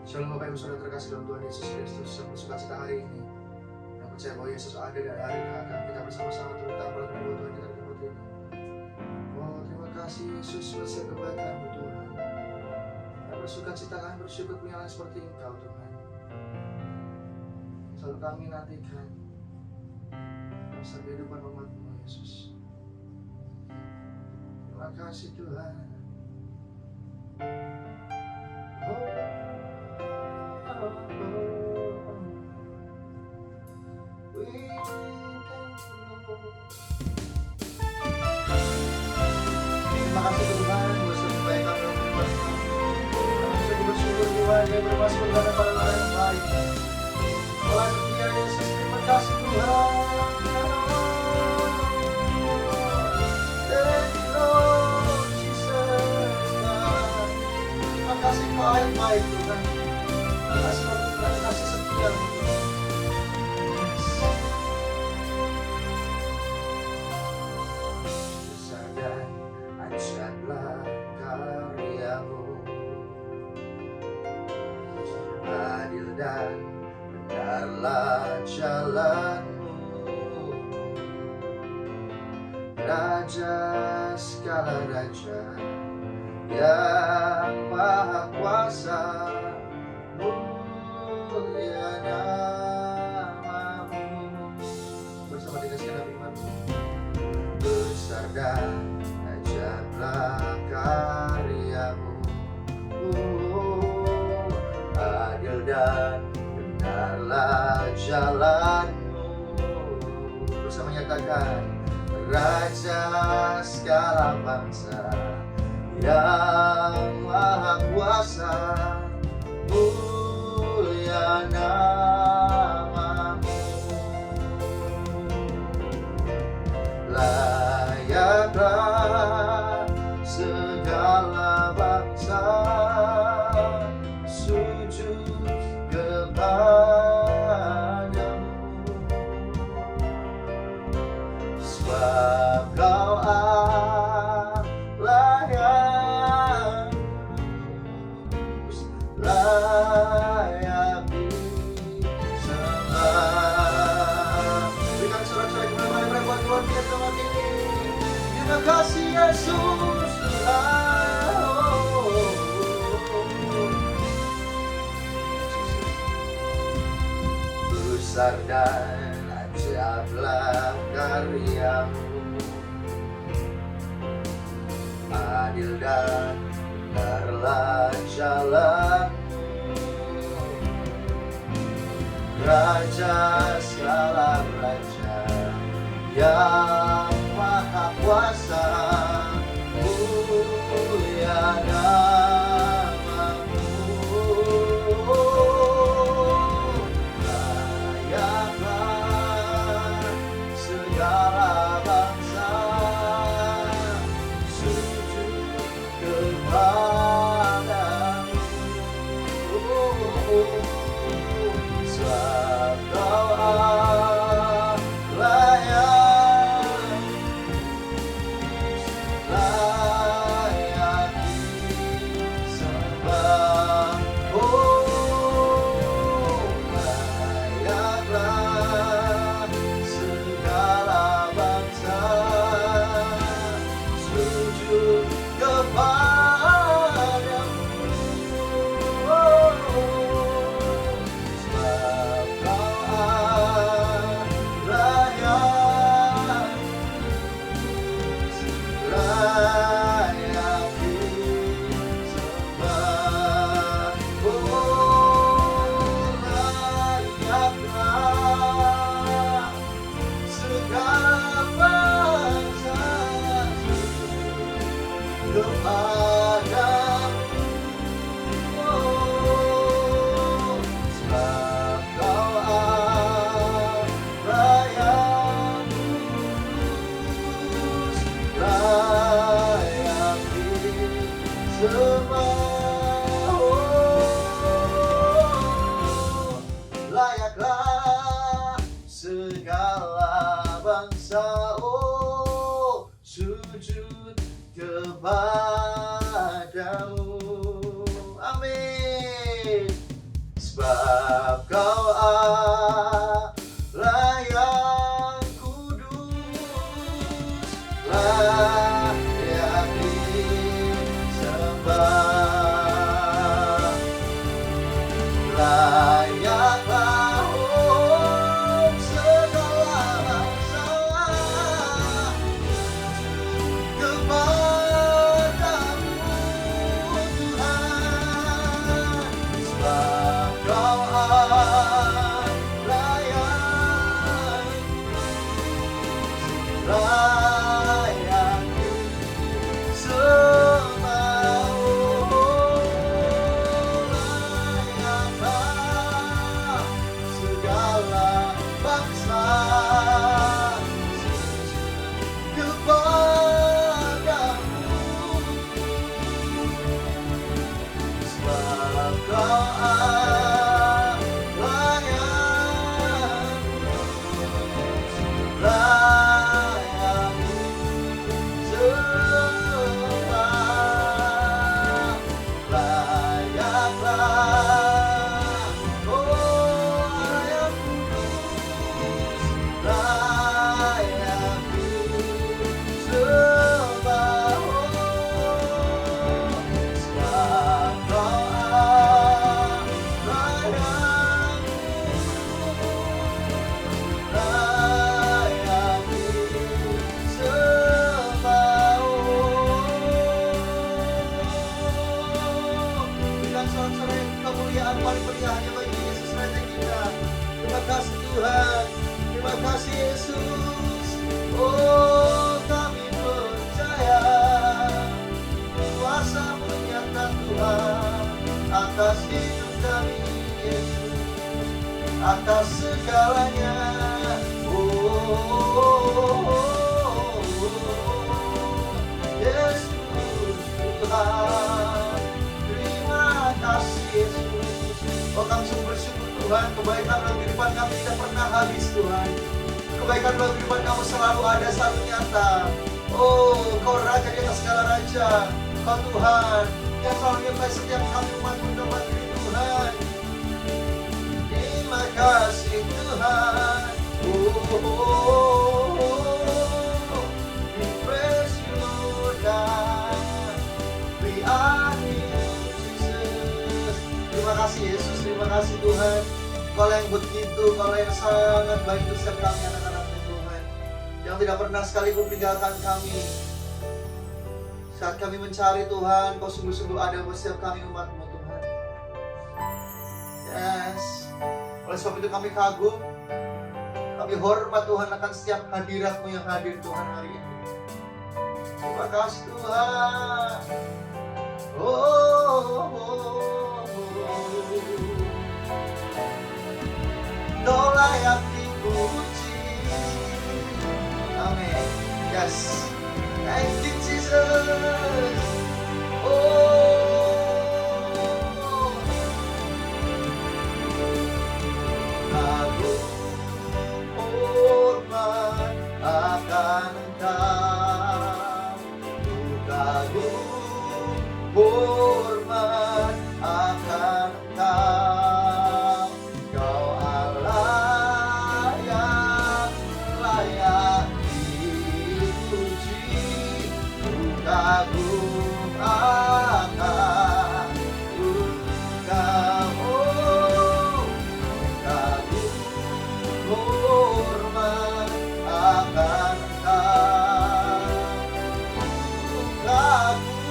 Shalom Bapak Ibu Saudara terkasih dalam Tuhan Yesus Kristus yang bersukacita hari ini, yang percaya bahwa Yesus ada dan hari ini akan kita bersama-sama turut tampil kepada Tuhan kita seperti ini. Oh terima kasih Yesus buat setiap kebaikan-Mu Tuhan. Yang bersukacita kami bersyukur punya Allah seperti Engkau Tuhan. Selalu kami nantikan masa kehidupan umat-Mu Yesus. Terima kasih Tuhan. Terima kasih Tuhan buat kebaikan dan firman-Mu. Kami bersyukur Tuhan yang bermasuk kepada para orang yang baik. Tuhan setia Yesus, terima kasih Tuhan. Thank you Lord Jesus. Terima kasih Kau yang baik Tuhan. Terima kasih Tuhan, kasih setia. Ajarlah karya-Mu, adil dan benarlah jalan-Mu, Raja segala raja yang maha kuasa, mulia nama-Mu. Bersama dengan segala firman-Mu, besar dan ajarlah karya-Mu, adil dan benarlah jalan-Mu. Bersama nyatakan, Raja segala bangsa yang maha kuasa, mulia nama-Mu. Layaklah segala bangsa sujud kepada-Mu, sebab Kau Allah yang kudus, layak disembah. Berikan sorak-sorai kemuliaan buat Tuhan kita selamat ini. Terima kasih Yesus Tuhan. Besar dan ajaiblah karya-Mu, adil dan benarlah jalan-Mu, Raja segala raja yang maha kuasa, mulia nama-Mu. Layaklah segala bangsa sujud kepada-Mu, sebab Kau Allah yang layak disembah. Layaklah segala bangsa sujud kepada-Mu, sebab Kau Allah yang layak disembah. Layaklah segala bangsa kepada-Mu, sebab Kau Allah yang kudus, layak disembah. Layaklah segala bangsa sujud kepada-Mu. Amin. terima kasih Yesus. Oh, kami percaya kuasa-Mu nyata Tuhan atas hidup kami Yesus, atas segalanya. Yesus Tuhan, terima kasih Yesus. Oh, kami sungguh bersyukur Tuhan, kebaikan dalam kehidupan kami tidak pernah habis Tuhan. Kebaikan dalam kehidupan kamu selalu ada, selalu nyata. Oh, Kau Raja di atas segala raja. Kau Tuhan yang selalu menyertai setiap kami umat-Mu dalam diri Tuhan. Terima kasih Tuhan. We praise you God. We honor you Jesus. Terima kasih Yesus, terima kasih Tuhan. Kau yang begitu, Kau yang sangat baik untuk setiap kami anak-anak-Mu Tuhan, yang tidak pernah sekalipun meninggalkan kami. Saat kami mencari Tuhan, Kau sungguh-sungguh ada buat setiap kami umat-Mu Tuhan. Yes. Oleh sebab itu kami kagum, kami hormat Tuhan akan setiap hadirat-Mu yang hadir Tuhan hari ini. Terima kasih Tuhan. Kau layak dipuji. Amin. Yes. Thank you Jesus. Agung hormat akan Engkau. Agung hormat akan Engkau. Kau Allah yang layak dipuji. Kagum akan Engkau. Kagum hormat akan Engkau. Kagum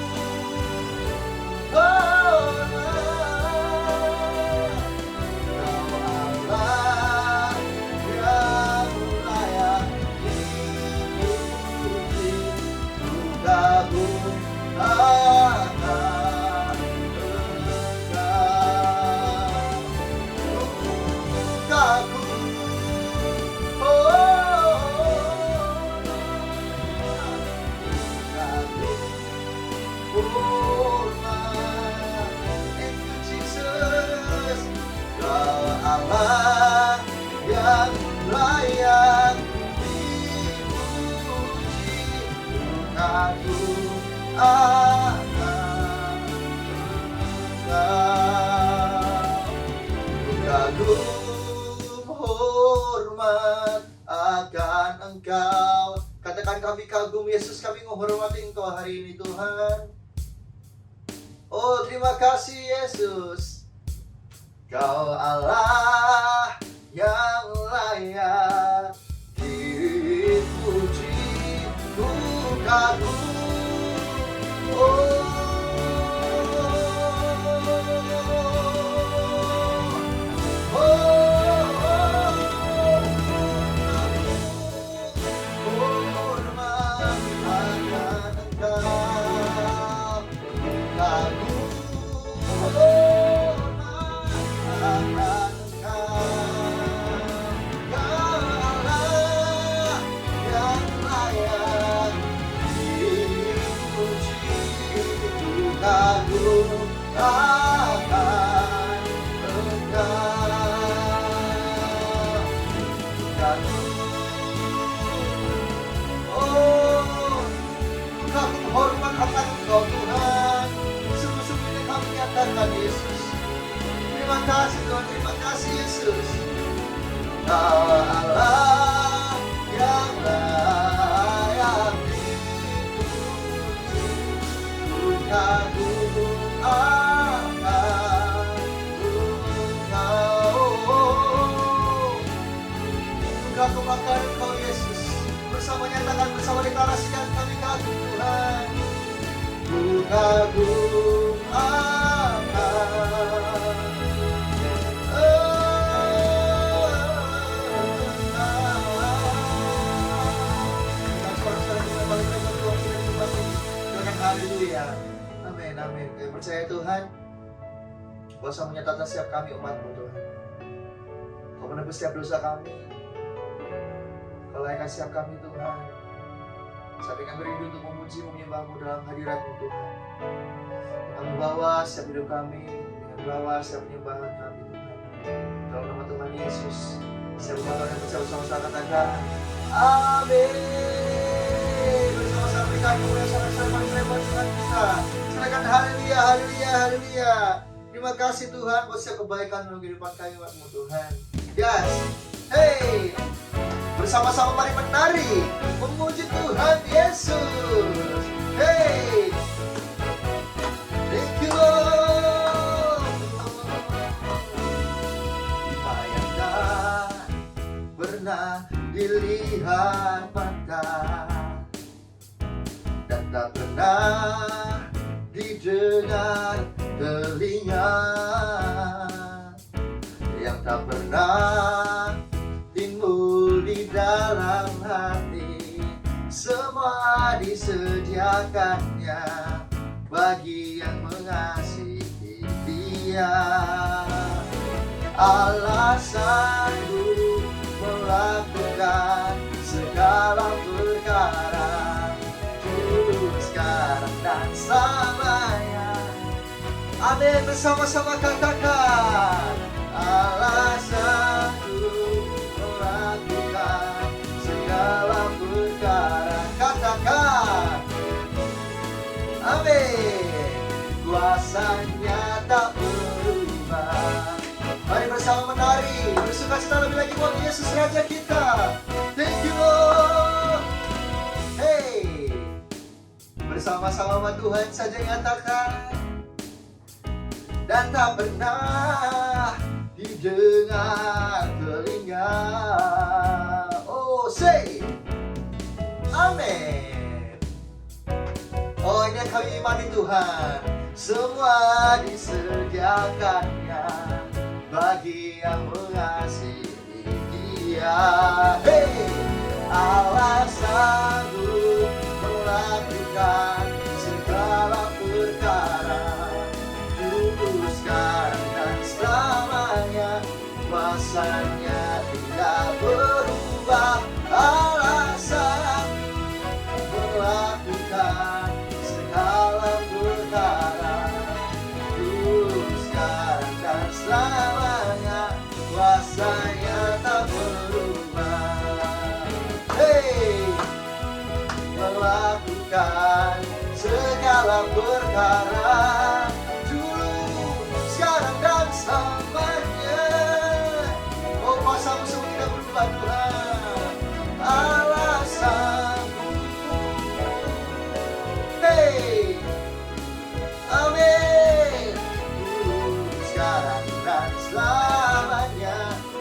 Allah yang layak dipuji. Kagum akan Engkau. Kagum hormat akan Engkau. Katakan kami kagum Yesus, kami menghormati Engkau hari ini Tuhan. Oh, terima kasih Yesus. Kau Allah yang layak dipuji. Ku kagum. Yesus, terima kasih Tuhan, terima kasih Yesus. Kau Allah yang layak dipuji. Ku kagum akan Engkau. Ku kagum akan Engkau Yesus. Bersama nyatakan, bersama deklarasikan, kami kagum Tuhan. Ku kagum percaya Tuhan, kuasa menyatakan setiap kami umat-Mu Tuhan. Kau menebus setiap dosa kami, Kau layakkan setiap kami Tuhan. Sampai kami rindu untuk memuji, menyembah-Mu dalam hadirat-Mu Tuhan. Kami bawa setiap hidup kami, dengan bawa setiap penyembahan kami Tuhan. Dalam nama Tuhan Yesus, setiap umat yang percaya bersama-sama katakan amin. Bersama-sama berikan kemuliaan sangat-sangat paling lebar Tuhan kita. Silakan haleluya, haleluya, haleluya. Terima kasih Tuhan buat setiap kebaikan dalam kehidupan kami umat-Mu Tuhan. Yes, hey, bersama-sama mari menari, memuji Tuhan Yesus. Hey, thank you Lord. Bayangkan pernah dilihat mata dan tak pernah didengar telinga, yang tak pernah timbul di dalam hati, semua disediakannya bagi yang mengasihi Dia. Allah sanggup melakukan segala perkara, dulu, sekarang, dan selamanya. Amin. Bersama-sama katakan Allah sanggup melakukan segala perkara. Katakan amin. Kuasanya tak berubah. Mari bersama menari, bersukacita lebih lagi buat Yesus Raja kita. Thank you Lord. Hey, bersama-sama Tuhan saja nyatakan, dan tak pernah didengar telinga. Oh, say amin. Oh, ini yang kami imani Tuhan, semua disediakannya bagi yang mengasihi Dia. Hey, Allah sanggup melakukan segala perkara, dulu, sekarang, dan selamanya. Kuasanya tidak berubah. Allah sanggup melakukan segala perkara, dulu, sekarang, dan selamanya. Kuasanya tak berubah. Hey, melakukan segala perkara, dulu, sekarang, dan selamanya. Oh, kuasa-Mu sungguh tidak berubah Tuhan. Allah sanggup. Hey, amin. Dulu, sekarang, dan selamanya.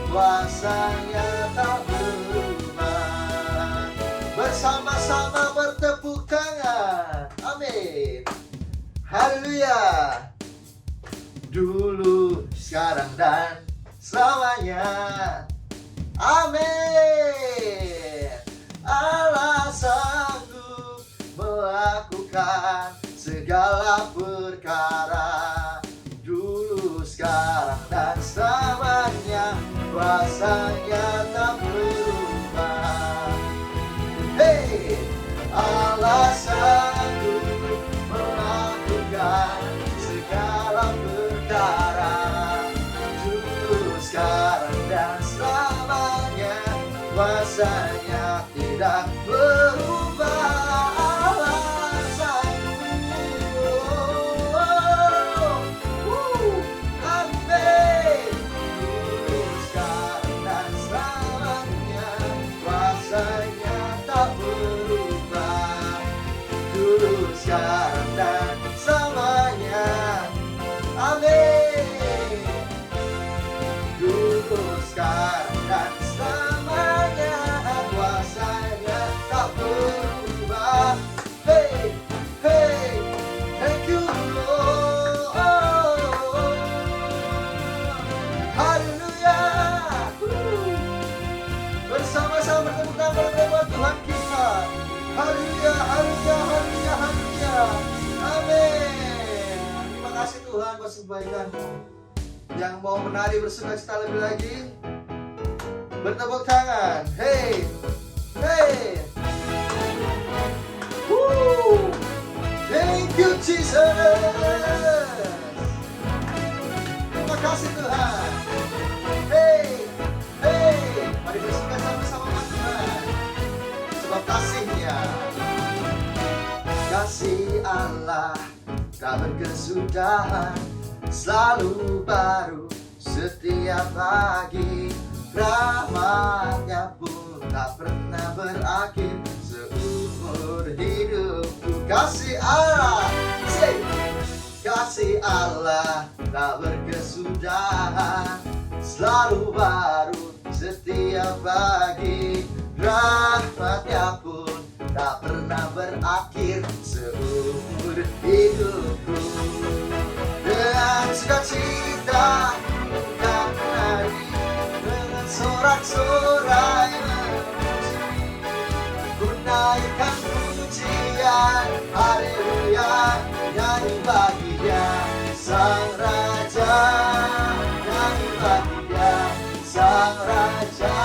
Kuasanya tak berubah. Bersama-sama bertepuk tangan. Amin. Haleluya. Dulu, sekarang, dan selamanya. Amin. Allah sanggup melakukan segala perkara, dulu, sekarang, dan selamanya. Kuasanya tak berubah. Hey, Allah sanggup melakukan segala perkara, dulu, sekarang, dan selamanya. Kuasanya tidak berubah. Allah sanggup. Amin. Dulu, sekarang, dan selamanya. Kuasanya tak berubah. Dulu, sekarang, dan selamanya. Amin. Dulu, sekarang, dan selamanya. Kuasanya tak berubah. Hey, hey, thank you Lord. Haleluya. Bersama-sama bertepuk tangan lewat Tuhan kita. Haleluya, haleluya, haleluya, haleluya. Amin. Terima kasih Tuhan buat kebaikan-Mu. Yang mau menari bersuka-cita lebih lagi, bertepuk tangan. Hey, hey. Woo. Thank you Jesus. Terima kasih Tuhan. Hey, hey. Mari bersuka sama-sama Tuhan. Sebab kasih-Nya. Kasih Allah tak berkesudahan, selalu baru setiap pagi. Rahmat-Nya pun tak pernah berakhir seumur hidupku. Kasih Allah, kasih Allah tak berkesudahan, selalu baru setiap pagi. Rahmat-Nya pun tak pernah berakhir seumur hidupku. Dengan sukacita dan menari, dengan sorak-sorai memuji, ku naikkan pujian, haleluya, nyanyi bagi Dia Sang Raja, nyanyi bagi Dia Sang Raja.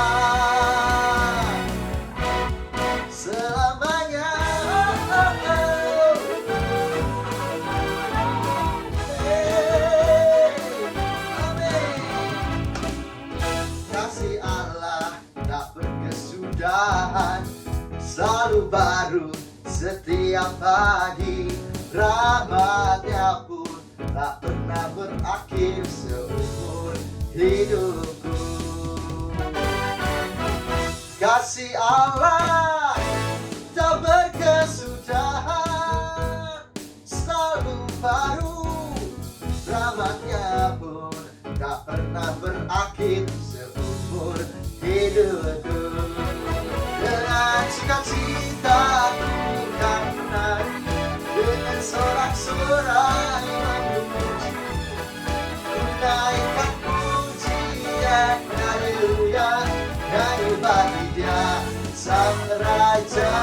Selalu baru setiap pagi. Rahmat-Nya pun tak pernah berakhir seumur hidupku. Kasih Allah tak berkesudahan, selalu baru. Rahmat-Nya pun tak pernah berakhir seumur hidupku. Dengan sukacita ku kan menari, dengan sorak-sorai memuji, ku naikkan pujian, haleluya, nyanyi bagi Dia Sang Raja,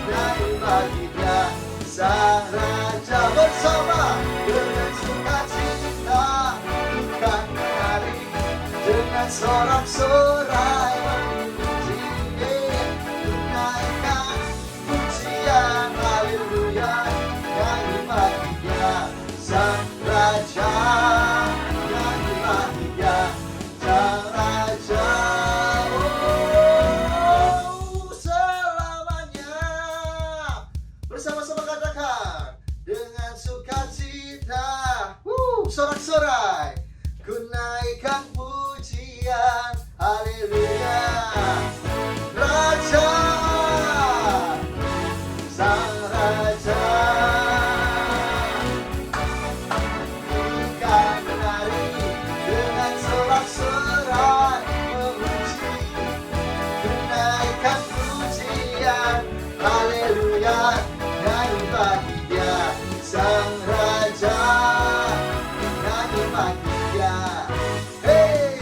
nyanyi bagi Dia Sang Raja. Bersama dengan sukacita ku kan menari, dengan sorak-sorai Sang Raja, nyanyi bagi Dia Sang Raja. Oh, selamanya. Bersama-sama katakan, dengan sukacita, sorak-sorai, ku naikkan pujian, haleluya, Raja, Sang Raja. Haleluya, nyanyi bagi Dia Sang Raja, nyanyi bagi Dia, hey,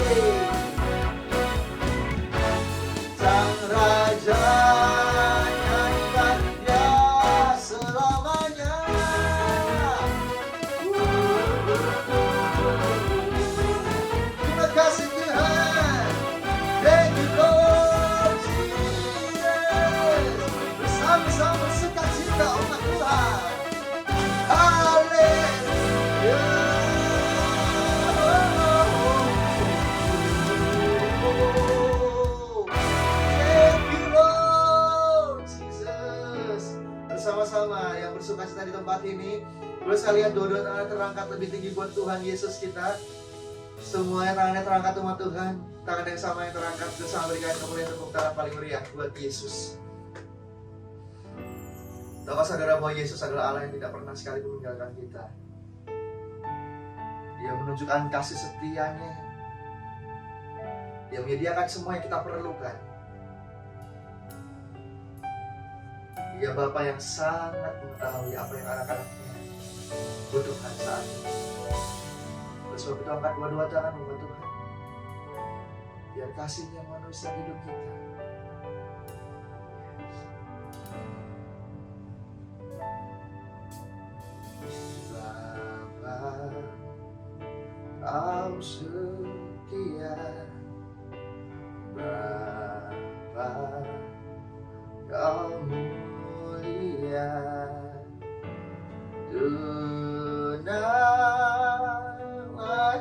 Sang Raja, nyanyi bagi Dia selamanya. Terima kasih Tuhan. Thank you Lord Jesus. Bersama-sama sukacita umat Tuhan. Haleluya. Thank you Lord Jesus. Bersama-sama yang bersukacita di tempat ini, boleh sekalian dua-dua tangan terangkat lebih tinggi buat Tuhan Yesus kita. Semuanya tangannya terangkat umat Tuhan. Tangan yang sama yang terangkat bersama berikan kemuliaan tepuk tangan paling meriah buat Yesus. Tahukah saudara bahwa Yesus adalah Allah yang tidak pernah sekalipun meninggalkan kita. Dia menunjukkan kasih setia-Nya. Dia menyediakan semua yang kita perlukan. Dia Bapa yang sangat mengetahui apa yang anak-anaknya butuhkan saat ini. Oleh sebab itu angkat dua-dua tangan buat Tuhan. Biar kasih-Nya manusia hidup kita. Bapa Kau setia Bapa, Kau mulia, tenanglah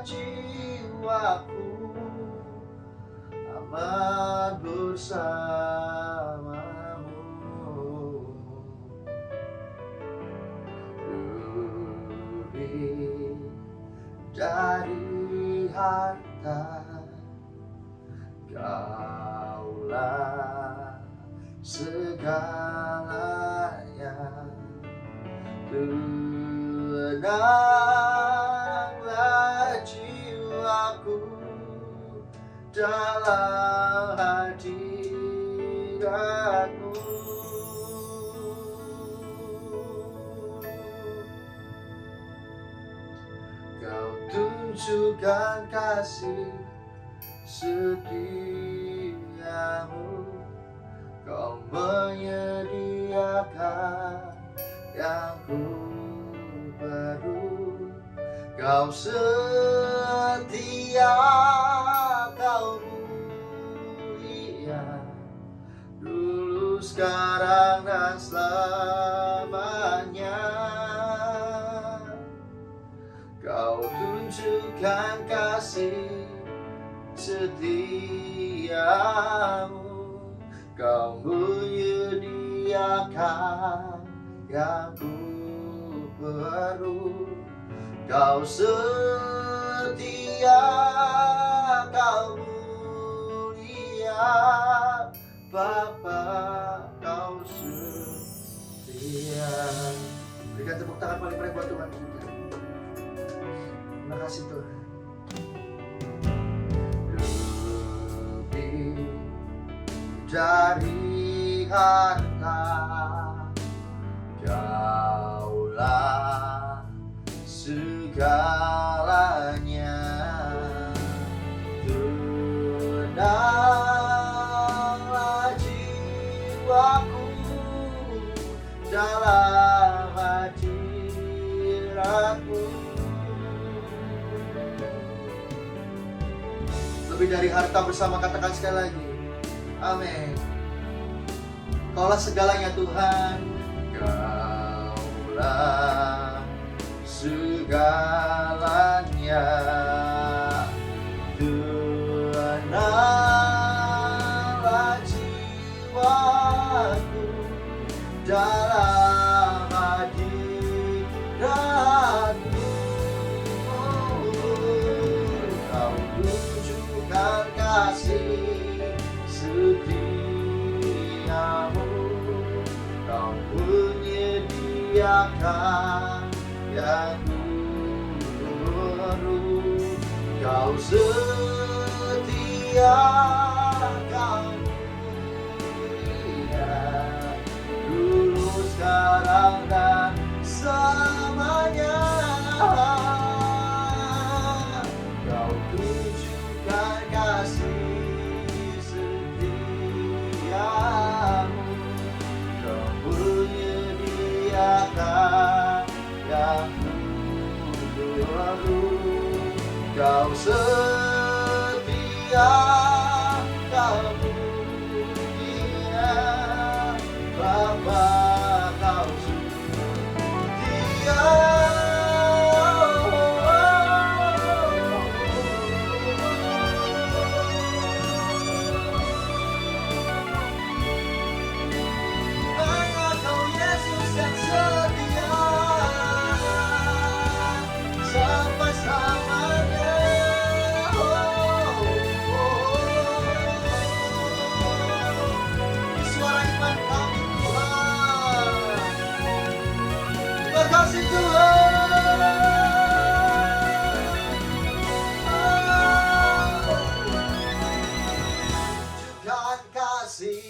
jiwaku amat bersamamu. Lebih dari harta, Kaulah segalanya. Tenanglah jiwaku dalam hadiratmu. Kau tunjukkan kasih setiamu, Kau menyediakan yang ku perlu. Kau setia, Kau mulia, dulu, sekarang, dan selamanya. Kau tunjukkan kasih setiamu, Kau menyediakan yang ku perlu. Kau setia, Kau mulia, Bapa, Kau setia. Berikan tepuk tangan paling baik buat Tuhan kita. Terima kasih Tuhan. Lebih dari harta, Kaulah segalanya. Tenanglah jiwaku dalam hadiratmu. Lebih dari harta bersama, katakan sekali lagi. Amin. Kaulah segalanya Tuhan. Kaulah segalanya. Tenanglah jiwaku dalam hadiratmu. Kau tunjukkan kasih setiamu, Kau menyediakan yang ku perlu. Kau setia, Kau mulia, dulu, sekarang, dan selamanya. Kau tunjukkan kasih setiamu, Kau menyediakan yang ku perlu. Kau setia, Kau mulia, Bapa, Kau setia. Hanya Kau Yesus yang setia sampai selamanya. Ini suara iman kami Tuhan. Terima kasih Tuhan. Tunjukkan kasih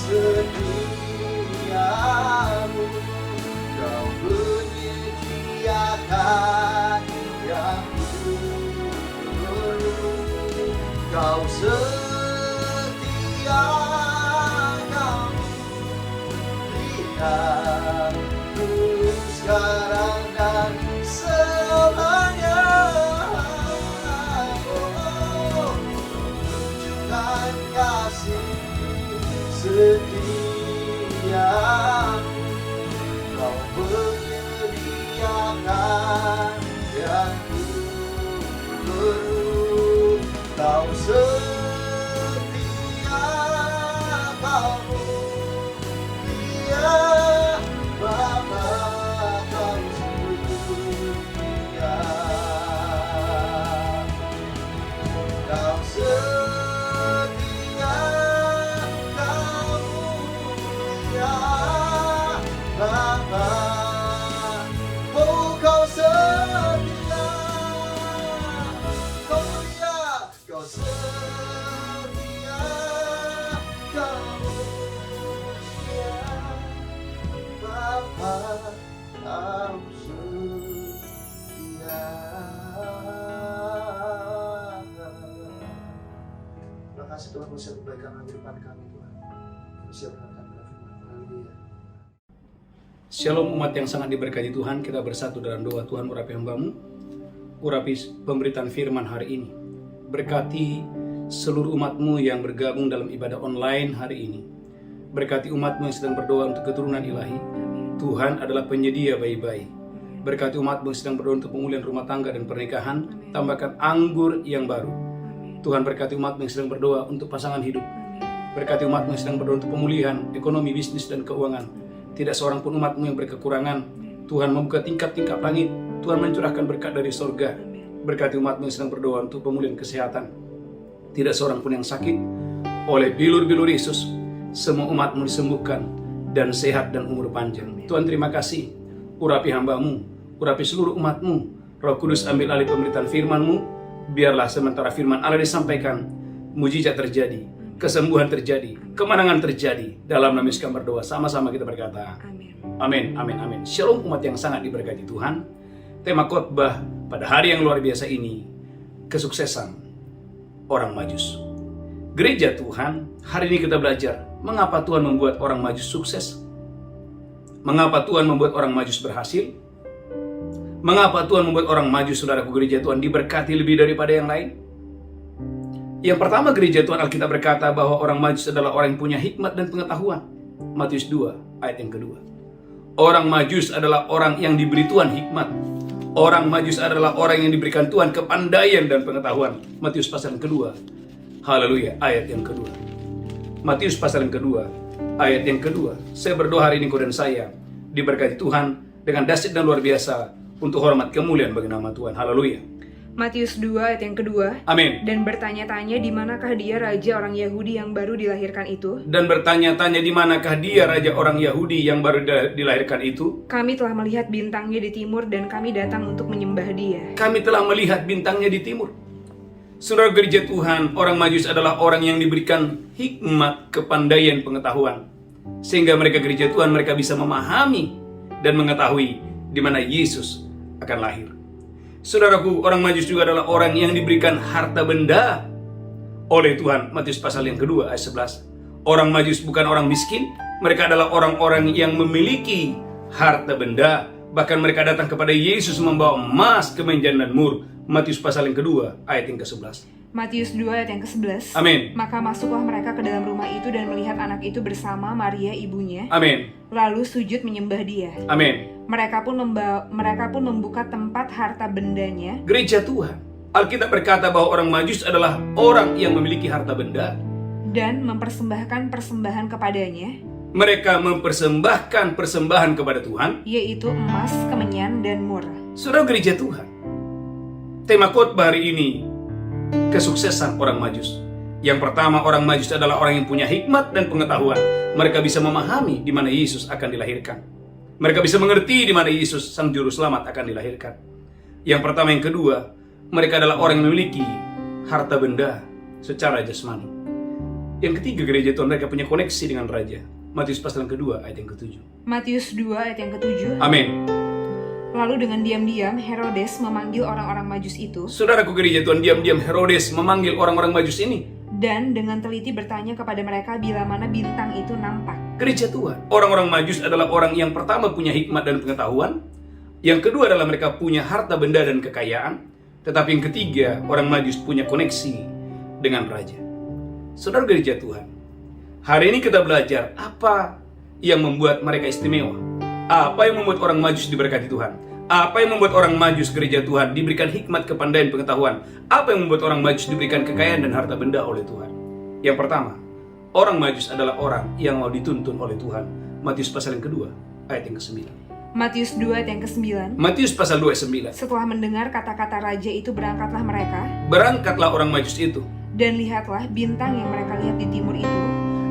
setiamu, Kau menyediakan yang ku perlu. Kau setia, Kau mulia, dulu, sekarang, dan selamanya. kasih setia, Kau menyediakan yang ku perlu. Kau setia, Kau mulia, Bapa, Kau setia. Kau setia, Kau mulia, Bapa. Oh, Kau setia, Kau mulia, Kau setia, Kau mulia, Bapa, Kau setia. Terima kasih Tuhan, Kau siap kebaikan kehidupan kami Tuhan. Kau siap mendengarkan firman. Haleluya. Shalom umat yang sangat diberkati Tuhan, kita bersatu dalam doa. Tuhan urapi hamba-Mu, urapi pemberitaan firman hari ini. Berkati seluruh umat-Mu yang bergabung dalam ibadah online hari ini. Berkati umat-Mu yang sedang berdoa untuk keturunan ilahi. Tuhan adalah penyedia bayi-bayi. Berkati umat-Mu yang sedang berdoa untuk pemulihan rumah tangga dan pernikahan. Tambahkan anggur yang baru. Tuhan berkati umat-Mu yang sedang berdoa untuk pasangan hidup. Berkati umat-Mu yang sedang berdoa untuk pemulihan ekonomi, bisnis, dan keuangan. Tidak seorang pun umat-Mu yang berkekurangan. Tuhan membuka tingkap-tingkap langit. Tuhan mencurahkan berkat dari sorga. Berkati umat-Mu yang sedang berdoa untuk pemulihan kesehatan. Tidak seorang pun yang sakit. Oleh bilur-bilur Yesus, semua umat-Mu disembuhkan dan sehat dan umur panjang. Tuhan terima kasih. Urapi hamba-Mu, urapi seluruh umat-Mu. Roh Kudus ambil alih pemberitaan firman-Mu. Biarlah sementara firman Allah disampaikan, mujizat terjadi, kesembuhan terjadi, kemenangan terjadi. Dalam nama Yesus kami berdoa, sama-sama kita berkata amin, amin, amin. Shalom umat yang sangat diberkati Tuhan. Tema khotbah pada hari yang luar biasa ini, kesuksesan orang Majus. Gereja Tuhan, hari ini kita belajar mengapa Tuhan membuat orang Majus sukses, mengapa Tuhan membuat orang Majus berhasil, mengapa Tuhan membuat orang Majus, saudaraku, gereja Tuhan diberkati lebih daripada yang lain. Yang pertama, gereja Tuhan, Alkitab berkata bahwa orang Majus adalah orang yang punya hikmat dan pengetahuan. Matius 2 ayat yang kedua. Orang Majus adalah orang yang diberi Tuhan hikmat. Orang Majus adalah orang yang diberikan Tuhan kepandaian dan pengetahuan. Matius pasal yang kedua. Haleluya, ayat yang kedua. Matius pasal yang kedua, ayat yang kedua. Saya berdoa hari ini kau dan saya diberkati Tuhan dengan dahsyat dan luar biasa untuk hormat kemuliaan bagi nama Tuhan. Haleluya. Matius 2 ayat yang kedua. Amin. Dan bertanya-tanya di manakah dia raja orang Yahudi yang baru dilahirkan itu? Dan bertanya-tanya di manakah dia raja orang Yahudi yang baru dilahirkan itu? Kami telah melihat bintangnya di timur dan kami datang untuk menyembah dia. Kami telah melihat bintangnya di timur. Saudara gereja Tuhan, orang Majus adalah orang yang diberikan hikmat, kepandaian, pengetahuan. Sehingga mereka gereja Tuhan, mereka bisa memahami dan mengetahui di mana Yesus akan lahir. Saudaraku, orang Majus juga adalah orang yang diberikan harta benda oleh Tuhan. Matius pasal yang kedua ayat 11. Orang Majus bukan orang miskin, mereka adalah orang-orang yang memiliki harta benda. Bahkan mereka datang kepada Yesus membawa emas, kemenjan, dan mur. Matius pasal yang kedua ayat yang ke-11. Matius 2 ayat yang ke-11. Amin. Maka masuklah mereka ke dalam rumah itu dan melihat anak itu bersama Maria ibunya. Amin. Lalu sujud menyembah dia. Amin. Mereka pun membuka tempat harta bendanya. Gereja Tuhan, Alkitab berkata bahwa orang Majus adalah orang yang memiliki harta benda Dan mempersembahkan persembahan kepadanya, mereka mempersembahkan persembahan kepada Tuhan, yaitu emas, kemenyan, dan mur. Saudara gereja Tuhan, tema khotbah hari ini, kesuksesan orang Majus. Yang pertama, orang Majus adalah orang yang punya hikmat dan pengetahuan. Mereka bisa memahami di mana Yesus akan dilahirkan. Mereka bisa mengerti di mana Yesus Sang Juru Selamat akan dilahirkan. Yang pertama, yang kedua, mereka adalah orang yang memiliki harta benda secara jasmani. Yang ketiga, gereja Tuhan, mereka punya koneksi dengan Raja. Matius pasal yang kedua ayat yang ke-7. Matius 2 ayat yang ke-7. Amin. Lalu dengan diam-diam Herodes memanggil orang-orang Majus itu. Saudaraku gereja Tuhan, diam-diam Herodes memanggil orang-orang Majus ini. Dan dengan teliti bertanya kepada mereka bila mana bintang itu nampak. Gereja Tuhan, orang-orang Majus adalah orang yang pertama punya hikmat dan pengetahuan. Yang kedua adalah mereka punya harta benda dan kekayaan. Tetapi yang ketiga, orang Majus punya koneksi dengan Raja. Saudara gereja Tuhan, hari ini kita belajar apa yang membuat mereka istimewa. Apa yang membuat orang Majus diberkati Tuhan. Apa yang membuat orang Majus gereja Tuhan diberikan hikmat, kepandaian, pengetahuan. Apa yang membuat orang Majus diberikan kekayaan dan harta benda oleh Tuhan. Yang pertama, orang Majus adalah orang yang mau dituntun oleh Tuhan. Matius pasal yang kedua, ayat yang ke-9. Matius 2 ayat yang ke-9. Matius pasal 2 ayat 9. Setelah mendengar kata-kata raja itu, berangkatlah mereka. Berangkatlah orang Majus itu. Dan lihatlah bintang yang mereka lihat di timur itu.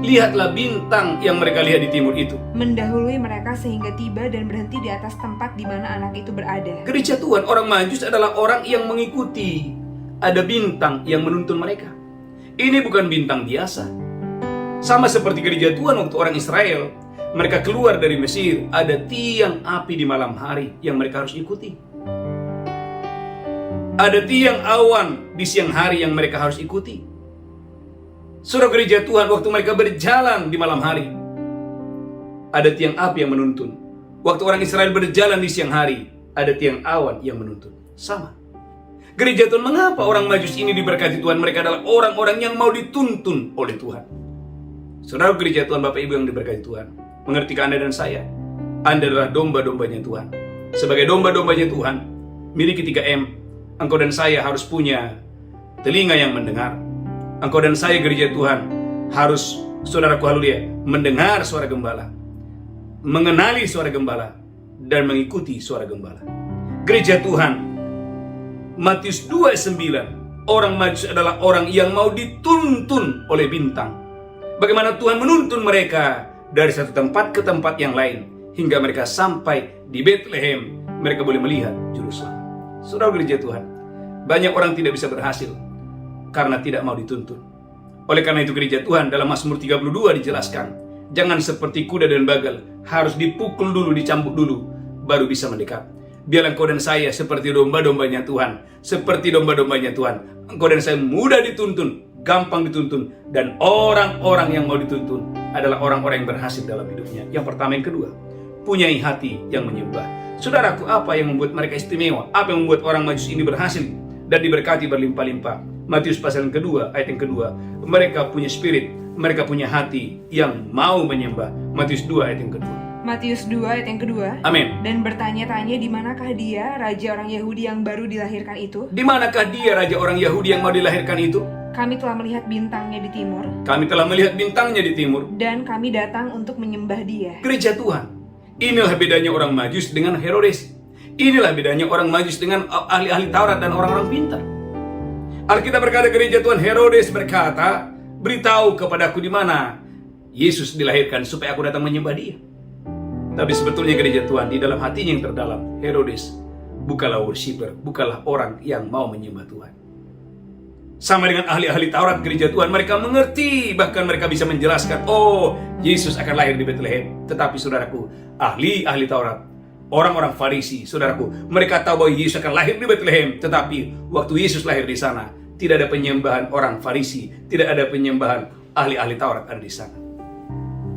Lihatlah bintang yang mereka lihat di timur itu. Mendahului mereka sehingga tiba dan berhenti di atas tempat di mana anak itu berada. Gereja Tuhan, orang Majus adalah orang yang mengikuti. Ada bintang yang menuntun mereka. Ini bukan bintang biasa. Sama seperti gereja Tuhan waktu orang Israel, mereka keluar dari Mesir, ada tiang api di malam hari yang mereka harus ikuti. Ada tiang awan di siang hari yang mereka harus ikuti. Saudara gereja Tuhan, waktu mereka berjalan di malam hari, ada tiang api yang menuntun. Waktu orang Israel berjalan di siang hari, ada tiang awan yang menuntun. Sama. Gereja Tuhan, mengapa orang Majus ini diberkati Tuhan? Mereka adalah orang-orang yang mau dituntun oleh Tuhan. Saudara gereja Tuhan, Bapak Ibu yang diberkati Tuhan, mengertikah Anda dan saya? Anda adalah domba-dombanya Tuhan. Sebagai domba-dombanya Tuhan, miliki 3M. Engkau dan saya harus punya telinga yang mendengar. Engkau dan saya gereja Tuhan harus, saudaraku haleluya, mendengar suara gembala, mengenali suara gembala, dan mengikuti suara gembala. Gereja Tuhan, Matius 2:9, orang Majus adalah orang yang mau dituntun oleh bintang. Bagaimana Tuhan menuntun mereka dari satu tempat ke tempat yang lain, hingga mereka sampai di Bethlehem, mereka boleh melihat Juru Selamat. Saudara gereja Tuhan, banyak orang tidak bisa berhasil karena tidak mau dituntun. Oleh karena itu gereja Tuhan, dalam Mazmur 32 dijelaskan, jangan seperti kuda dan bagal, harus dipukul dulu, dicambuk dulu, baru bisa mendekat. Biarlah engkau dan saya seperti domba-dombanya Tuhan, seperti domba-dombanya Tuhan. Engkau dan saya mudah dituntun, gampang dituntun, dan orang-orang yang mau dituntun adalah orang-orang yang berhasil dalam hidupnya. Yang pertama, yang kedua, punyai hati yang menyembah. Saudaraku, apa yang membuat mereka istimewa? Apa yang membuat orang Majus ini berhasil dan diberkati berlimpah-limpah? Matius pasal yang kedua, ayat yang kedua, mereka punya spirit, mereka punya hati yang mau menyembah. Matius 2 ayat yang kedua. Matius 2 ayat yang kedua. Amin. Dan bertanya-tanya, di manakah dia, raja orang Yahudi yang baru dilahirkan itu? Di manakah dia, raja orang Yahudi yang mau dilahirkan itu? Kami telah melihat bintangnya di timur. Kami telah melihat bintangnya di timur. Dan kami datang untuk menyembah dia. Gereja Tuhan, inilah bedanya orang Majus dengan Herodes. Inilah bedanya orang Majus dengan ahli-ahli Taurat dan orang-orang pintar. Alkitab berkata, gereja Tuhan, Herodes berkata, beritahu kepadaku di mana Yesus dilahirkan supaya aku datang menyembah dia. Tapi sebetulnya gereja Tuhan, di dalam hatinya yang terdalam, Herodes bukanlah worshiper, bukanlah orang yang mau menyembah Tuhan. Sama dengan ahli-ahli Taurat gereja Tuhan, mereka mengerti, bahkan mereka bisa menjelaskan, oh, Yesus akan lahir di Bethlehem. Tetapi saudaraku, ahli-ahli Taurat, orang-orang Farisi, saudaraku, mereka tahu bahwa Yesus akan lahir di Bethlehem. Tetapi waktu Yesus lahir di sana, tidak ada penyembahan orang Farisi, tidak ada penyembahan ahli-ahli Taurat ada di sana.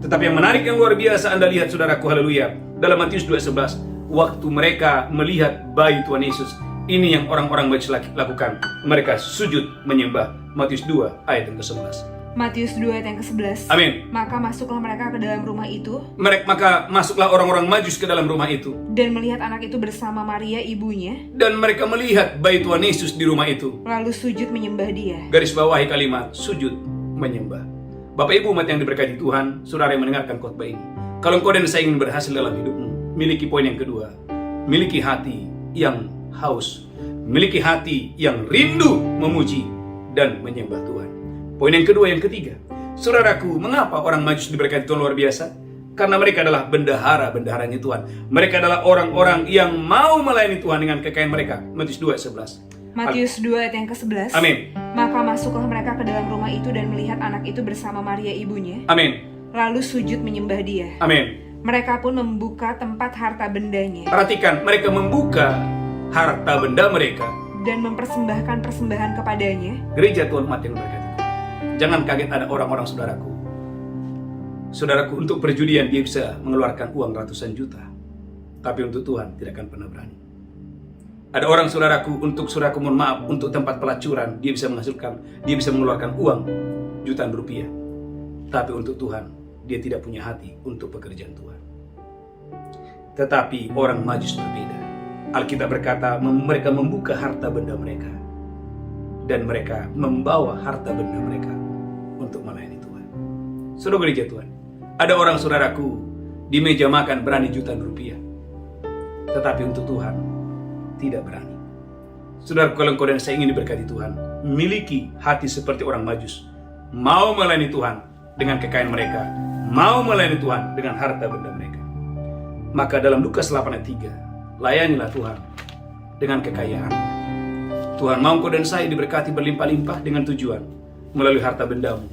Tetapi yang menarik, yang luar biasa Anda lihat saudaraku, haleluya, dalam Matius 2:11, waktu mereka melihat bayi Tuhan Yesus, ini yang orang-orang Majus lakukan. Mereka sujud menyembah. Matius 2 ayat yang ke-11. Matius 2 ayat yang ke-11. Amin. Maka masuklah mereka ke dalam rumah itu. Maka masuklah orang-orang Majus ke dalam rumah itu. Dan melihat anak itu bersama Maria ibunya. Dan mereka melihat bayi Tuhan Yesus di rumah itu. Lalu sujud menyembah dia. Garis bawahi kalimat sujud menyembah. Bapak Ibu umat yang diberkati Tuhan, saudara yang mendengarkan khotbah ini, kalau engkau dan saya ingin berhasil dalam hidupmu, miliki poin yang kedua, miliki hati yang haus, miliki hati yang rindu memuji dan menyembah Tuhan. Poin yang kedua, yang ketiga, saudaraku, mengapa orang Majus diberkati Tuhan luar biasa? Karena mereka adalah bendahara-bendaharanya Tuhan. Mereka adalah orang-orang yang mau melayani Tuhan dengan kekayaan mereka. Matius 2:11. Matius 2 ayat yang ke-11. Amin. Maka masuklah mereka ke dalam rumah itu dan melihat anak itu bersama Maria ibunya. Amin. Lalu sujud menyembah dia. Amin. Mereka pun membuka tempat harta bendanya. Perhatikan, mereka membuka harta benda mereka dan mempersembahkan persembahan kepadanya. Gereja Tuhan umat yang berkati Tuhan, jangan kaget ada orang-orang saudaraku. Saudaraku, untuk perjudian dia bisa mengeluarkan uang ratusan juta, tapi untuk Tuhan tidak akan pernah berani. Ada orang saudaraku, untuk saudaraku, mohon maaf, untuk tempat pelacuran dia bisa menghasilkan, dia bisa mengeluarkan uang jutaan rupiah. Tapi untuk Tuhan, dia tidak punya hati untuk pekerjaan Tuhan. Tetapi orang Majus berbeda. Alkitab berkata mereka membuka harta benda mereka. Dan mereka membawa harta benda mereka untuk melayani Tuhan. Saudara gereja Tuhan, ada orang saudaraku di meja makan berani jutaan rupiah. Tetapi untuk Tuhan, tidak berani. Saudara, kalau engkau dan saya ingin diberkati Tuhan, miliki hati seperti orang Majus. Mau melayani Tuhan dengan kekayaan mereka, mau melayani Tuhan dengan harta benda mereka. Maka dalam Lukas 8 ayat 3, layanilah Tuhan dengan kekayaan. Tuhan mau engkau dan saya diberkati berlimpah-limpah dengan tujuan melalui harta bendamu.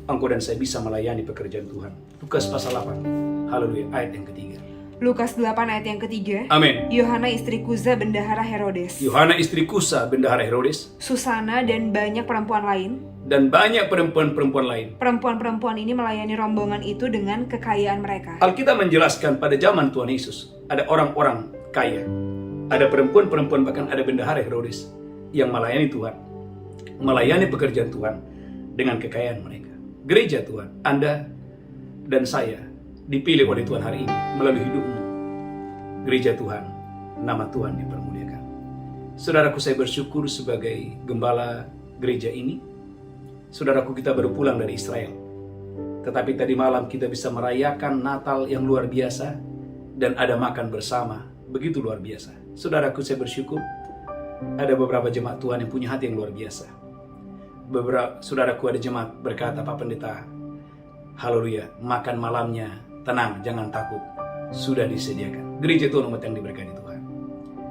Engkau dan saya bisa melayani pekerjaan Tuhan. Lukas pasal 8, haleluya, ayat yang ketiga. Lukas 8 ayat yang ketiga. Amin. Yohana istri Kuza bendahara Herodes. Yohana istri Kusa bendahara Herodes. Susana dan banyak perempuan lain. Dan banyak perempuan-perempuan lain. Perempuan-perempuan ini melayani rombongan itu dengan kekayaan mereka. Alkitab menjelaskan pada zaman Tuhan Yesus, ada orang-orang kaya. Ada perempuan-perempuan, bahkan ada bendahara Herodes yang melayani Tuhan. Melayani pekerjaan Tuhan dengan kekayaan mereka. Gereja Tuhan, Anda dan saya dipilih oleh Tuhan hari ini melalui hidupmu. Gereja Tuhan, nama Tuhan dipermuliakan. Saudaraku, saya bersyukur sebagai gembala gereja ini. Saudaraku, kita baru pulang dari Israel. Tetapi tadi malam kita bisa merayakan Natal yang luar biasa dan ada makan bersama, begitu luar biasa. Saudaraku, saya bersyukur ada beberapa jemaat Tuhan yang punya hati yang luar biasa. Saudaraku, ada jemaat berkata, Pak Pendeta, haleluya, makan malamnya tenang, jangan takut, sudah disediakan. Gereja Tuhan umat yang diberkati Tuhan.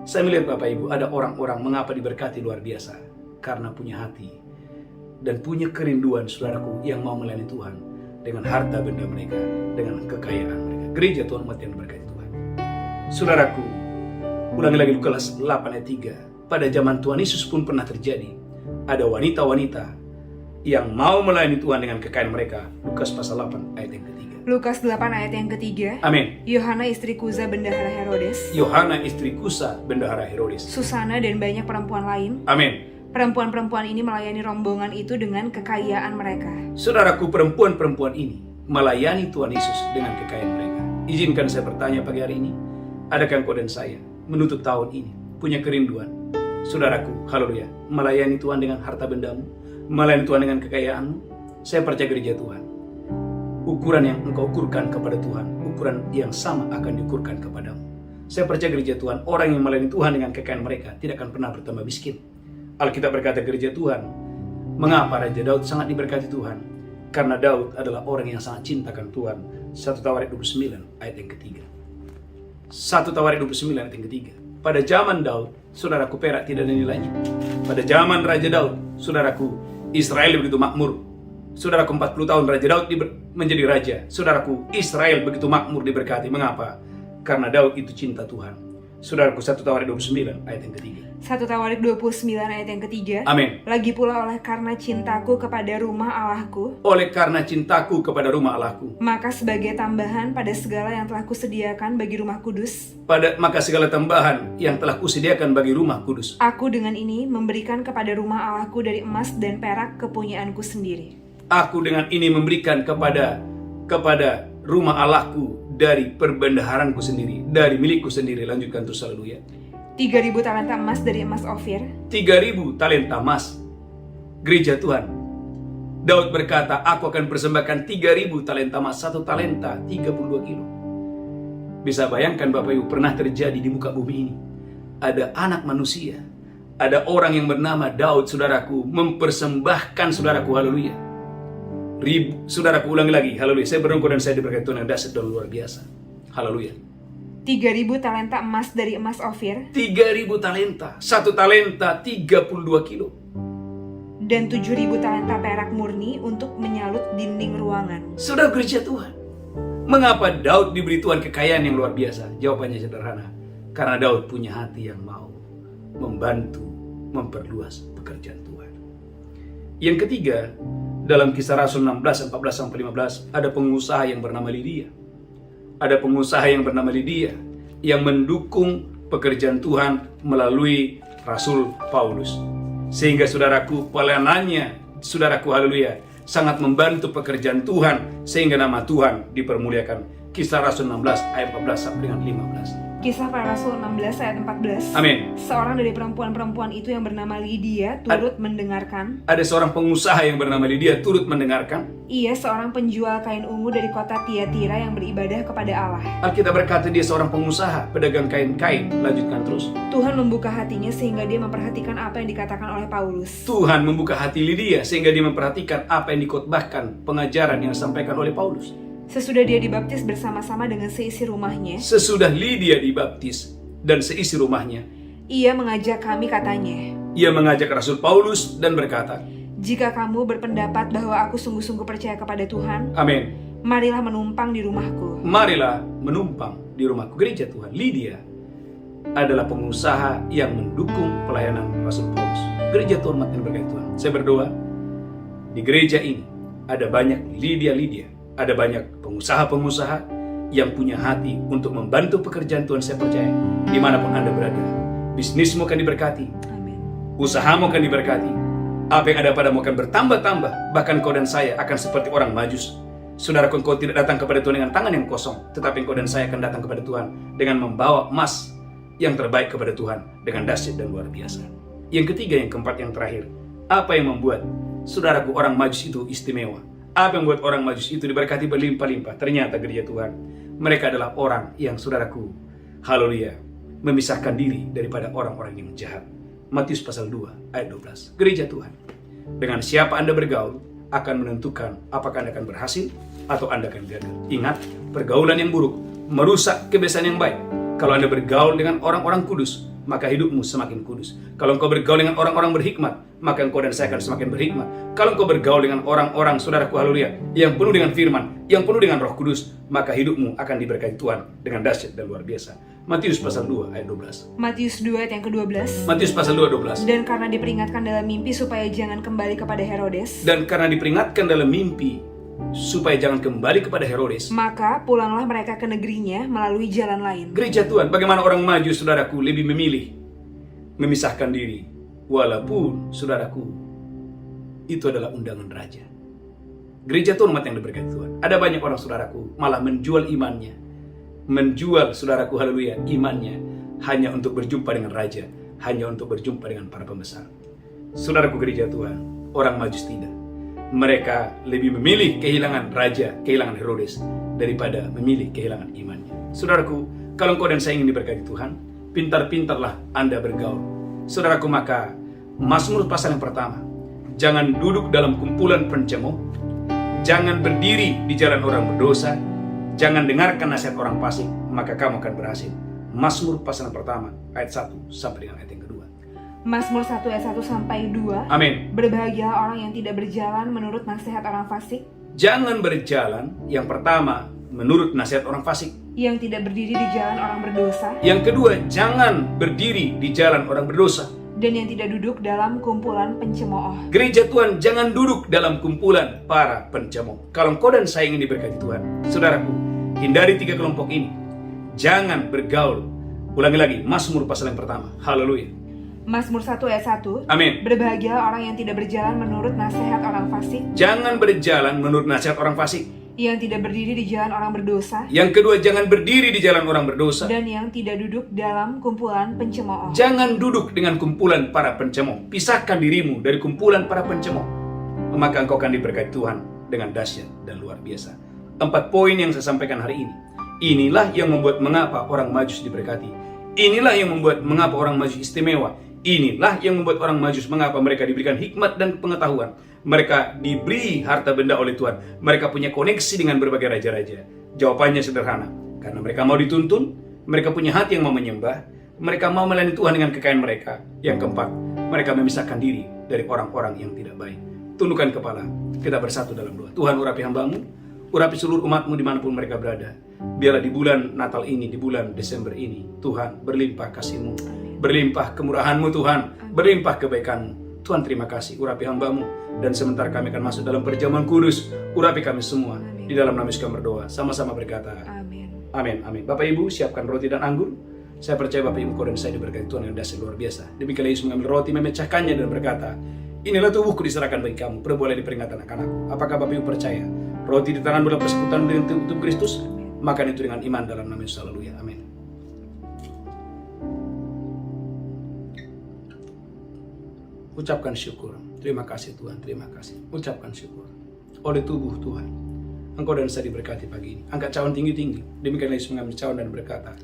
Saya melihat Bapak Ibu, ada orang-orang mengapa diberkati luar biasa, karena punya hati dan punya kerinduan, saudaraku, yang mau melayani Tuhan dengan harta benda mereka, dengan kekayaan mereka. Gereja Tuhan umat yang diberkati Tuhan. Saudaraku, ulangi lagi Lukas 8 ayat 3. Pada zaman Tuhan Yesus pun pernah terjadi. Ada wanita-wanita yang mau melayani Tuhan dengan kekayaan mereka. Lukas pasal 8 ayat yang ketiga. Lukas 8 ayat yang ketiga. Amin. Yohana istri Kuza bendahara Herodes. Yohana istri Kusa bendahara Herodes. Susana dan banyak perempuan lain. Amin. Perempuan-perempuan ini melayani rombongan itu dengan kekayaan mereka. Saudaraku, perempuan-perempuan ini melayani Tuhan Yesus dengan kekayaan mereka. Izinkan saya bertanya pagi hari ini, adakah engkau dan saya menutup tahun ini punya kerinduan, saudaraku, haleluya, melayani Tuhan dengan harta bendamu, melayani Tuhan dengan kekayaanmu? Saya percaya gereja Tuhan, ukuran yang engkau ukurkan kepada Tuhan, ukuran yang sama akan diukurkan kepadamu. Saya percaya gereja Tuhan, orang yang melayani Tuhan dengan kekayaan mereka tidak akan pernah bertambah miskin. Alkitab berkata, gereja Tuhan, mengapa Raja Daud sangat diberkati Tuhan? Karena Daud adalah orang yang sangat cintakan Tuhan. 1 Tawarik 29 ayat yang ketiga. 1 Tawarik 29 ayat yang ketiga. Pada zaman Daud, saudaraku, perak tidak ada nilainya. Pada zaman Raja Daud, saudaraku, Israel begitu makmur. Saudaraku, 40 tahun Raja Daud menjadi raja. Saudaraku, Israel begitu makmur, diberkati. Mengapa? Karena Daud itu cinta Tuhan. Saudaraku, 1 Tawarik 29 ayat yang ketiga. 1 Tawarik 29 ayat yang ketiga. Amin. Lagi pula oleh karena cintaku kepada rumah Allahku. Oleh karena cintaku kepada rumah Allahku. Maka sebagai tambahan pada segala yang telah kusediakan bagi rumah kudus. Maka segala tambahan yang telah kusediakan bagi rumah kudus. Aku dengan ini memberikan kepada rumah Allahku dari emas dan perak kepunyaanku sendiri. Aku dengan ini memberikan kepada rumah Allahku dari perbendaharanku sendiri, dari milikku sendiri. Lanjutkan terus, haleluya. 3.000 talenta emas dari emas Ofir. 3.000 talenta emas. Gereja Tuhan, Daud berkata, aku akan persembahkan 3.000 talenta emas. 1 talenta 32 kilo. Bisa bayangkan Bapak Ibu, pernah terjadi di muka bumi ini. Ada anak manusia, ada orang yang bernama Daud, saudaraku, mempersembahkan, saudaraku, haleluya, saudaraku, ulangi lagi, haleluya. Saya berengkau dan saya diberkati Tuhan yang dahsyat dan luar biasa. Haleluya. 3.000 talenta emas dari emas Ofir. 3.000 talenta. 1 talenta 32 kilo. Dan 7.000 talenta perak murni untuk menyalut dinding ruangan. Saudara gereja Tuhan, mengapa Daud diberi Tuhan kekayaan yang luar biasa? Jawabannya sederhana. Karena Daud punya hati yang mau membantu, memperluas pekerjaan Tuhan. Yang ketiga, dalam Kisah Rasul 16, 14-15, ada pengusaha yang bernama Lydia. Ada pengusaha yang bernama Lydia yang mendukung pekerjaan Tuhan melalui Rasul Paulus. Sehingga saudaraku, pelayanannya, saudaraku, haleluya, sangat membantu pekerjaan Tuhan sehingga nama Tuhan dipermuliakan. Kisah Rasul 16 ayat 14 sampai dengan 15. Kisah Para Rasul 16 ayat 14. Amin. Seorang dari perempuan-perempuan itu yang bernama Lydia turut mendengarkan. Ada seorang pengusaha yang bernama Lydia turut mendengarkan. Ia seorang penjual kain ungu dari kota Tiatira yang beribadah kepada Allah. Alkitab berkata dia seorang pengusaha, pedagang kain-kain. Lanjutkan terus. Tuhan membuka hatinya sehingga dia memperhatikan apa yang dikatakan oleh Paulus. Tuhan membuka hati Lydia sehingga dia memperhatikan apa yang dikotbahkan, pengajaran yang disampaikan oleh Paulus. Sesudah dia dibaptis bersama-sama dengan seisi rumahnya, Sesudah Lydia dibaptis dan seisi rumahnya, ia mengajak kami, katanya, ia mengajak Rasul Paulus dan berkata, jika kamu berpendapat bahwa aku sungguh-sungguh percaya kepada Tuhan, amin, marilah menumpang di rumahku. marilah menumpang di rumahku. Gereja Tuhan, Lydia adalah pengusaha yang mendukung pelayanan Rasul Paulus. Gereja Tuhan, umat yang berkati Tuhan, saya berdoa di gereja ini ada banyak Lydia, ada banyak pengusaha-pengusaha yang punya hati untuk membantu pekerjaan Tuhan. Saya percaya dimanapun Anda berada, bisnismu akan diberkati, Amin. usahamu akan diberkati, apa yang ada padamu akan bertambah-tambah. Bahkan kau dan saya akan seperti orang Majus. Saudaraku, engkau tidak datang kepada Tuhan dengan tangan yang kosong, tetapi engkau dan saya akan datang kepada Tuhan dengan membawa emas yang terbaik kepada Tuhan dengan dahsyat dan luar biasa. Yang ketiga, yang keempat, yang terakhir, apa yang membuat saudaraku orang Majus itu istimewa? Apa yang membuat orang Majus itu diberkati berlimpah-limpah? Ternyata gereja Tuhan, mereka adalah orang yang saudaraku, haleluya, memisahkan diri daripada orang-orang yang jahat. Matius pasal 2 ayat 12. Gereja Tuhan, dengan siapa Anda bergaul akan menentukan apakah Anda akan berhasil atau Anda akan gagal. Ingat, pergaulan yang buruk merusak kebiasaan yang baik. Kalau Anda bergaul dengan orang-orang kudus, maka hidupmu semakin kudus. Kalau engkau bergaul dengan orang-orang berhikmat, maka engkau dan saya akan semakin berhikmat. Kalau engkau bergaul dengan orang-orang, saudaraku haleluya, yang penuh dengan firman, yang penuh dengan Roh Kudus, maka hidupmu akan diberkati Tuhan dengan dahsyat dan luar biasa. Matius pasal 2 ayat 12. Matius 2 ayat yang ke-12. Matius pasal 2 12. Dan karena diperingatkan dalam mimpi supaya jangan kembali kepada Herodes, Dan karena diperingatkan dalam mimpi supaya jangan kembali kepada Herodes, maka pulanglah mereka ke negerinya melalui jalan lain. gereja Tuhan, bagaimana orang maju, saudaraku, lebih memilih memisahkan diri, walaupun saudaraku itu adalah undangan raja. Gereja Tuhan, umat yang diberkati Tuhan, ada banyak orang saudaraku malah menjual imannya, menjual saudaraku haleluya imannya hanya untuk berjumpa dengan raja, hanya untuk berjumpa dengan para pembesar. Saudaraku gereja Tuhan, orang Majus tidak. Mereka lebih memilih kehilangan raja, kehilangan Herodes, daripada memilih kehilangan imannya. Saudaraku, kalau engkau dan saya ingin diberkati Tuhan, pintar-pintarlah Anda bergaul. Saudaraku, maka Mazmur pasal yang pertama, jangan duduk dalam kumpulan pencemooh, jangan berdiri di jalan orang berdosa, jangan dengarkan nasihat orang fasik, maka kamu akan berhasil. Mazmur pasal yang pertama, ayat 1 sampai dengan ayat yang kedua. Mazmur 1 ayat 1 sampai 2. Amin. Berbahagialah orang yang tidak berjalan menurut nasihat orang fasik, Jangan berjalan, yang pertama, menurut nasihat orang fasik. yang tidak berdiri di jalan orang berdosa, Yang kedua, jangan berdiri di jalan orang berdosa. dan yang tidak duduk dalam kumpulan pencemooh. Gereja Tuhan, jangan duduk dalam kumpulan para pencemooh. Kalau engkau dan saya ingin diberkati Tuhan, saudaraku, hindari 3 kelompok ini. Jangan bergaul. Ulangi lagi, Mazmur pasal yang pertama. Haleluya. Mazmur 1 ayat 1. Amin. Berbahagialah orang yang tidak berjalan menurut nasihat orang fasik, Jangan berjalan menurut nasihat orang fasik. yang tidak berdiri di jalan orang berdosa, Yang kedua, jangan berdiri di jalan orang berdosa. dan yang tidak duduk dalam kumpulan pencemooh. Jangan duduk dengan kumpulan para pencemooh. Pisahkan dirimu dari kumpulan para pencemooh. Maka engkau akan diberkati Tuhan dengan dahsyat dan luar biasa. 4 poin yang saya sampaikan hari ini. Inilah yang membuat mengapa orang Majus diberkati. Inilah yang membuat mengapa orang Majus istimewa. Inilah yang membuat orang Majus mengapa mereka diberikan hikmat dan pengetahuan. Mereka diberi harta benda oleh Tuhan. Mereka punya koneksi dengan berbagai raja-raja. Jawabannya sederhana. Karena mereka mau dituntun, mereka punya hati yang mau menyembah, mereka mau melayani Tuhan dengan kekayaan mereka. Yang keempat, mereka memisahkan diri dari orang-orang yang tidak baik. Tundukkan kepala, kita bersatu dalam doa. Tuhan, urapi hambamu, urapi seluruh umatmu dimanapun mereka berada. Biarlah di bulan Natal ini, di bulan Desember ini, Tuhan berlimpah kasih-Mu, berlimpah kemurahan-Mu Tuhan, berlimpah kebaikan-Mu. Tuhan, terima kasih, urapi hambamu. Dan sementara kami akan masuk dalam perjamuan kudus, urapi kami semua. Di dalam nama Yesus kami berdoa, sama-sama berkata Amin. amin, amin. Bapak Ibu, siapkan roti dan anggur. Saya percaya Bapak Ibu, kau dan saya diberkati Tuhan yang dahsyat luar biasa. Demikianlah Yesus mengambil roti, memecahkannya dan berkata, Inilah tubuhku diserahkan bagi kamu. Perbuatlah di peringatan akan aku. Apakah Bapak Ibu percaya? Roti di tangan adalah persekutuan dengan tubuh Kristus. Makan itu dengan iman dalam nama Yesus. Haleluya. Amin. Ucapkan syukur. Terima kasih Tuhan. Terima kasih. Ucapkan syukur. Oleh tubuh Tuhan, Engkau dan saya diberkati pagi ini. Angkat cawan tinggi-tinggi. Demikian Yesus mengambil cawan dan berkata,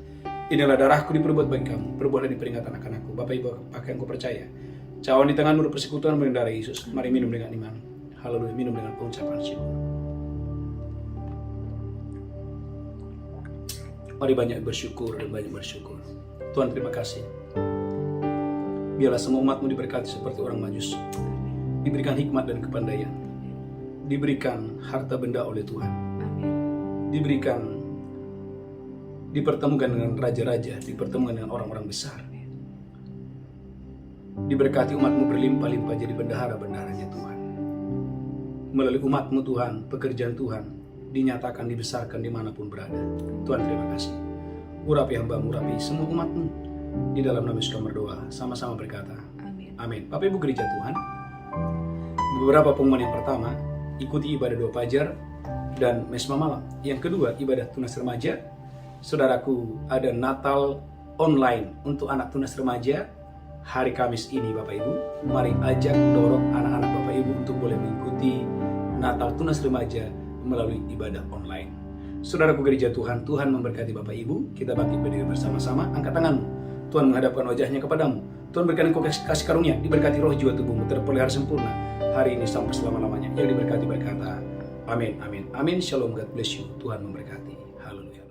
inilah darahku diperbuat bagi kamu. Perbuatlah di peringatan akan aku. Bapak Ibu, apakah engkau percaya? Cawan di tangan menurut persekutuan dengan darah Yesus. Mari minum dengan iman. Haleluya. Minum dengan pengucapan syukur. Mari banyak bersyukur dan banyak bersyukur. Tuhan, terima kasih. Biarlah semua umat-Mu diberkati seperti orang Majus. Diberikan hikmat dan kepandaian. Diberikan harta benda oleh Tuhan. Dipertemukan dengan raja-raja, dipertemukan dengan orang-orang besar. Diberkati umat-Mu berlimpah-limpah jadi bendahara-bendaharanya Tuhan. Melalui umat-Mu Tuhan, pekerjaan Tuhan dinyatakan, dibesarkan dimanapun berada. Tuhan, terima kasih. Urapi hamba-Mu, urapi semua umat-Mu. Di dalam nama Yesus kami berdoa, sama-sama berkata, amin. Bapak Ibu gereja Tuhan, beberapa pengumuman. Yang pertama, ikuti ibadah doa fajar dan mesma malam. Yang kedua, ibadah tunas remaja. Saudaraku, ada Natal online untuk anak tunas remaja hari Kamis ini Bapak Ibu. Mari ajak dorong anak-anak Bapak Ibu untuk boleh mengikuti Natal tunas remaja melalui ibadah online. Saudaraku gereja Tuhan, Tuhan memberkati Bapak Ibu. Kita bangkit berdiri bersama-sama. Angkat tanganmu. Tuhan menghadapkan wajahnya kepadamu. Tuhan berikan engkau kasih karunia, diberkati roh jiwa tubuhmu terpelihara sempurna hari ini sampai selama-lamanya. Yang diberkati berkata, amin, amin, amin. Shalom, God bless you. Tuhan memberkati. Haleluya.